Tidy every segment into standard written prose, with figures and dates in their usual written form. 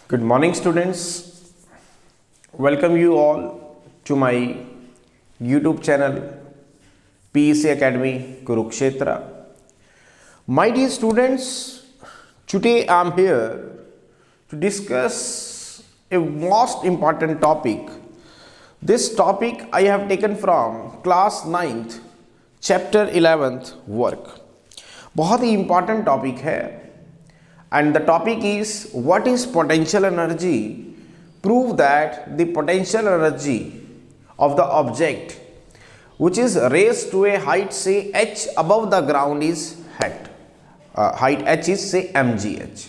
Good morning, students. Welcome you all to my YouTube channel PEC Academy Kurukshetra. My dear students, today I am here to discuss a most important topic. This topic I have taken from class 9th, chapter 11th work. बहुत ही important topic है. And the topic is what is potential energy? Prove that the potential energy of the object which is raised to a height say h above the ground is height h is say mgh.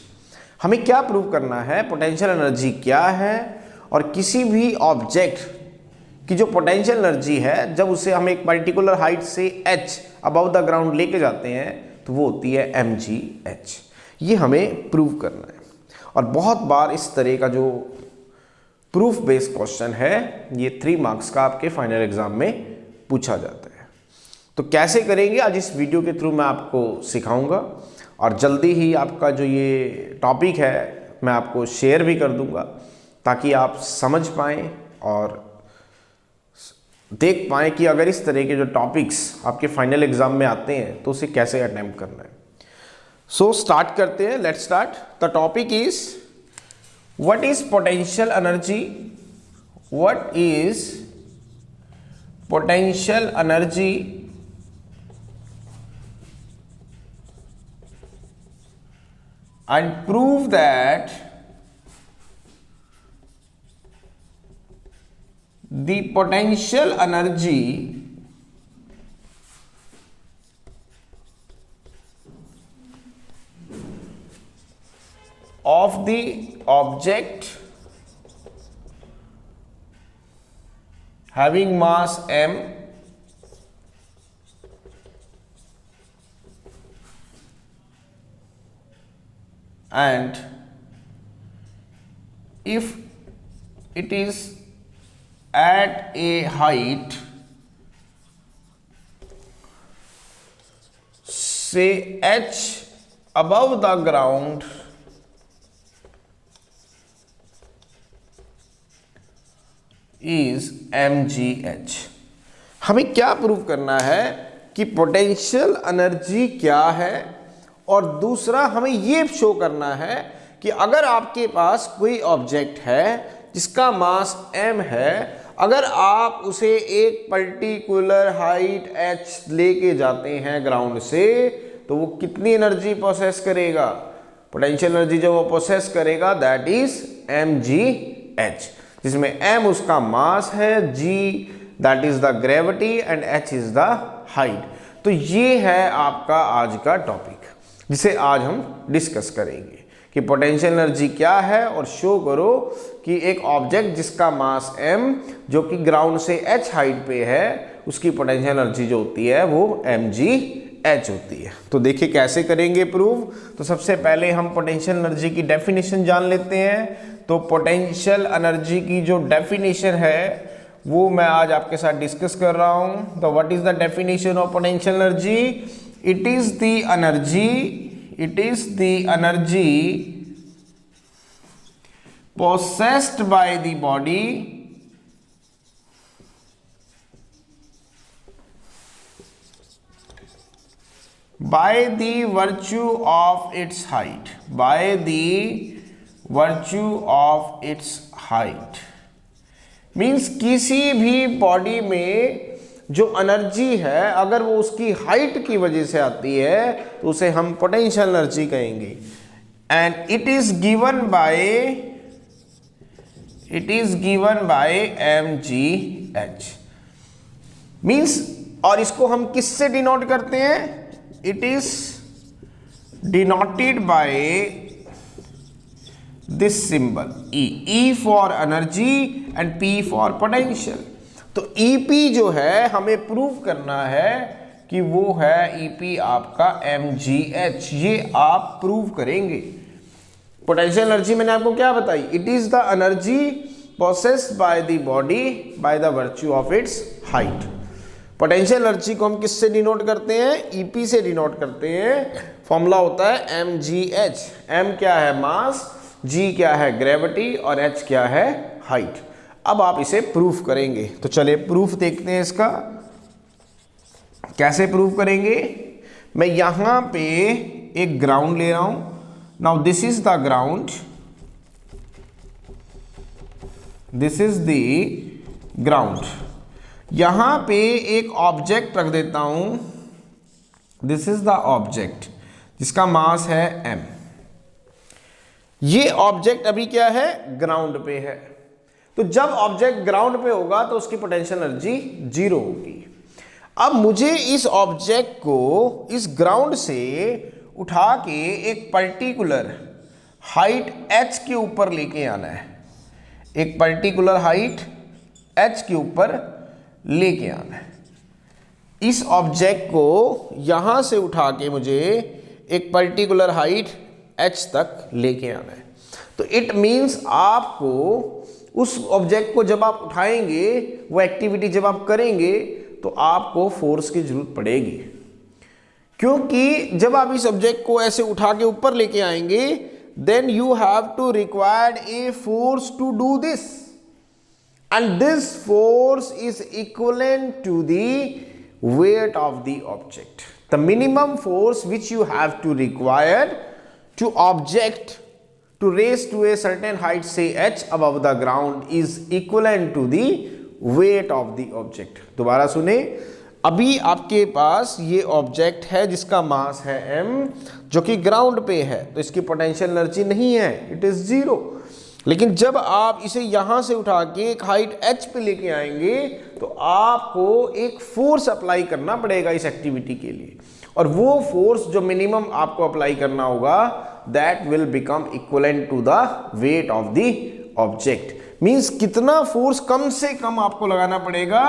हमें क्या prove करना है? Potential energy क्या है और किसी भी object की जो पोटेंशियल एनर्जी है जब उसे हम एक पर्टिकुलर हाइट से h अबव द ग्राउंड लेके जाते हैं तो वो होती है mgh. ये हमें प्रूव करना है और बहुत बार इस तरह का जो प्रूफ बेस्ड क्वेश्चन है ये 3 मार्क्स का आपके फाइनल एग्जाम में पूछा जाता है. तो कैसे करेंगे आज इस वीडियो के थ्रू मैं आपको सिखाऊंगा और जल्दी ही आपका जो ये टॉपिक है मैं आपको शेयर भी कर दूंगा ताकि आप समझ पाएँ और देख पाएँ कि अगर इस तरह के जो टॉपिक्स आपके फाइनल एग्जाम में आते हैं तो उसे कैसे अटेम्प्ट करना है. सो स्टार्ट करते हैं. Let's start. The topic is what is potential energy. What is potential energy and prove that the potential energy of the object having mass m and if it is at a height say h above the ground is mgh. हमें क्या prove करना है कि potential energy क्या है और दूसरा हमें ये शो करना है कि अगर आपके पास कोई ऑब्जेक्ट है जिसका मास m है, अगर आप उसे एक पर्टिकुलर हाइट h लेके जाते हैं ग्राउंड से तो वो कितनी एनर्जी प्रोसेस करेगा? पोटेंशियल एनर्जी जो वो प्रोसेस करेगा दैट इज mgh, जिसमें m उसका मास है, g that is the gravity and h is the height. तो ये है आपका आज का टॉपिक जिसे आज हम डिस्कस करेंगे कि पोटेंशियल एनर्जी क्या है और शो करो कि एक ऑब्जेक्ट जिसका मास m जो कि ग्राउंड से h हाइट पे है उसकी पोटेंशियल एनर्जी जो होती है वो mgh होती है. तो देखिए कैसे करेंगे प्रूव. तो सबसे पहले हम पोटेंशियल एनर्जी की डेफिनेशन जान लेते हैं. तो पोटेंशियल एनर्जी की जो डेफिनेशन है वो मैं आज आपके साथ डिस्कस कर रहा हूं. तो what is the definition of potential energy? It is the energy possessed by the body by the virtue of its height. Means किसी भी बॉडी में जो एनर्जी है अगर वो उसकी हाइट की वजह से आती है तो उसे हम पोटेंशियल एनर्जी कहेंगे. And it is given by mgh. Means और इसको हम किससे डिनोट करते हैं? It is denoted by this symbol E for energy and P for potential. तो EP जो है हमें प्रूव करना है कि वो है EP आपका mgh. ये आप प्रूव करेंगे. पोटेंशियल एनर्जी मैंने आपको क्या बताई? It is the energy possessed by the body by the virtue of its height. Potential energy को हम किससे डिनोट करते हैं? ईपी से डिनोट करते हैं. फॉर्मूला होता है mgh. m क्या है? मास. जी क्या है ग्रेविटी और एच क्या है हाइट। अब आप इसे प्रूफ करेंगे, तो चलिए प्रूफ देखते हैं इसका कैसे प्रूफ करेंगे। मैं यहां पे एक ग्राउंड ले रहा हूं, now this is the ground, this is the ground. यहां पे एक ऑब्जेक्ट रख देता हूं, दिस इज द ऑब्जेक्ट जिसका मास है m। ये ऑब्जेक्ट अभी क्या है ग्राउंड पे है, तो जब ऑब्जेक्ट ग्राउंड पे होगा तो उसकी पोटेंशियल एनर्जी 0 होगी। अब मुझे इस ऑब्जेक्ट को इस ग्राउंड से उठा के एक पर्टिकुलर हाइट h के ऊपर लेके आना है, एक पर्टिकुलर हाइट h के ऊपर लेके आना है। इस ऑब्जेक्ट को यहां से उठा के मुझे एक पर्टिकुलर हाइट h तक लेके आना है। तो इट मीन्स आपको उस ऑब्जेक्ट को जब आप उठाएंगे, वो एक्टिविटी जब आप करेंगे, तो आपको फोर्स की जरूरत पड़ेगी, क्योंकि जब आप इस ऑब्जेक्ट को ऐसे उठा के ऊपर लेके आएंगे, then you have to required a force to do this, and this force is equivalent to the weight of the object. The minimum force which you have to require to object to raise to a certain height, say h above the ground, is equivalent to the weight of the object. दोबारा सुने, अभी आपके पास ये object है जिसका मास है m, जो कि ग्राउंड पे है, तो इसकी पोटेंशियल एनर्जी नहीं है, इट इज 0। लेकिन जब आप इसे यहां से उठा के एक हाइट h पे लेके आएंगे, तो आपको एक फोर्स अप्लाई करना पड़ेगा इस एक्टिविटी के लिए, और वो फोर्स जो मिनिमम आपको अप्लाई करना होगा, that will become equivalent to the weight of the object. Means कितना फोर्स कम से कम आपको लगाना पड़ेगा,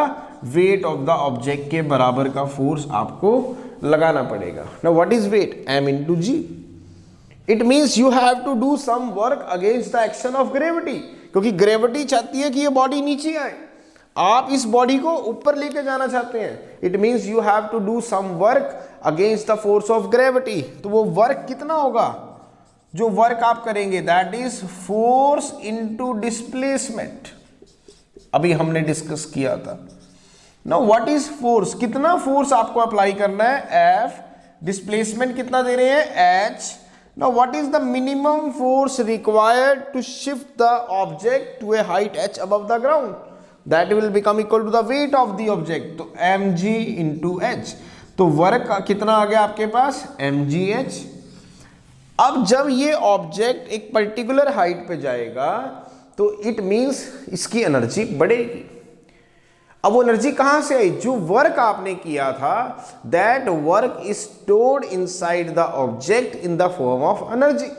वेट ऑफ द ऑब्जेक्ट के बराबर का फोर्स आपको लगाना पड़ेगा। Now what is weight? m into g। It means you have to do some work against the action of gravity, क्योंकि ग्रेविटी चाहती है कि ये बॉडी नीचे आए, आप इस बॉडी को ऊपर लेके जाना चाहते हैं। It means you have to do some work against the force of gravity. तो वो वर्क कितना होगा? जो वर्क आप करेंगे that is force into displacement, अभी हमने डिस्कस किया था। Now what is force? कितना फोर्स आपको अप्लाई करना है? F। डिस्प्लेसमेंट कितना दे रहे हैं? h। Now what is the minimum force required to shift the object to a height h above the ground? That will become equal to the weight of the object, तो mg into h। तो work कितना आ गया आपके पास? mgh। अब जब ये object एक particular height पे जाएगा, तो इट मीन्स इसकी एनर्जी बढ़ेगी। अब वो एनर्जी कहां से आई? जो वर्क आपने किया था, that work is stored inside the object in the form of energy.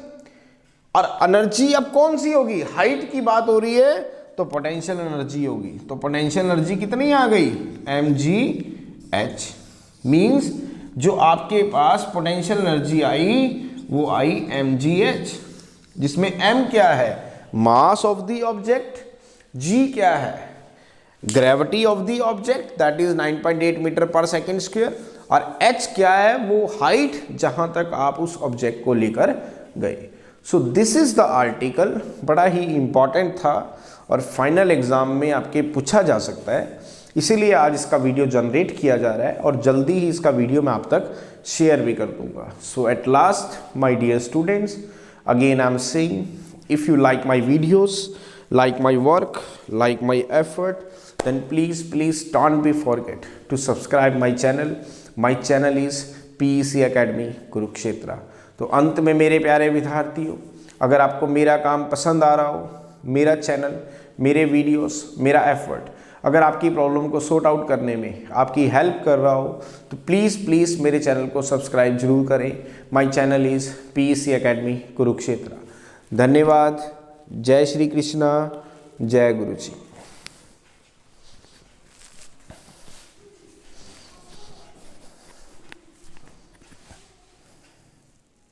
और एनर्जी अब कौन सी होगी? हाइट की बात हो रही है, तो पोटेंशियल एनर्जी होगी। तो पोटेंशियल एनर्जी कितनी आ गई? mgh। मींस जो आपके पास पोटेंशियल एनर्जी आई, वो आई mgh, जिसमें m क्या है? Mass of the object, g क्या है? Gravity of the object, that is 9.8 metre per second square, और h क्या है? वो हाइट जहां तक आप उस ऑब्जेक्ट को लेकर गए। So this is the article, बड़ा ही इंपॉर्टेंट था और फाइनल एग्जाम में आपके पूछा जा सकता है, इसीलिए आज इसका वीडियो जनरेट किया जा रहा है और जल्दी ही इसका वीडियो मैं आप तक शेयर भी कर दूंगा। So at last my dear students, again I am saying, if you like my videos, like my work, like my effort, then please don't be forget to subscribe my channel. My channel is PEC Academy Kurukshetra. तो अंत में मेरे प्यारे विद्यार्थियों, अगर आपको मेरा काम पसंद आ रहा हो, मेरा चैनल, मेरे वीडियोस, मेरा एफर्ट अगर आपकी प्रॉब्लम को सॉर्ट आउट करने में आपकी हेल्प कर रहा हो, तो प्लीज़ मेरे चैनल को सब्सक्राइब जरूर करें। My channel is PEC Academy Kurukshetra. धन्यवाद। जय श्री कृष्णा, जय गुरु जी।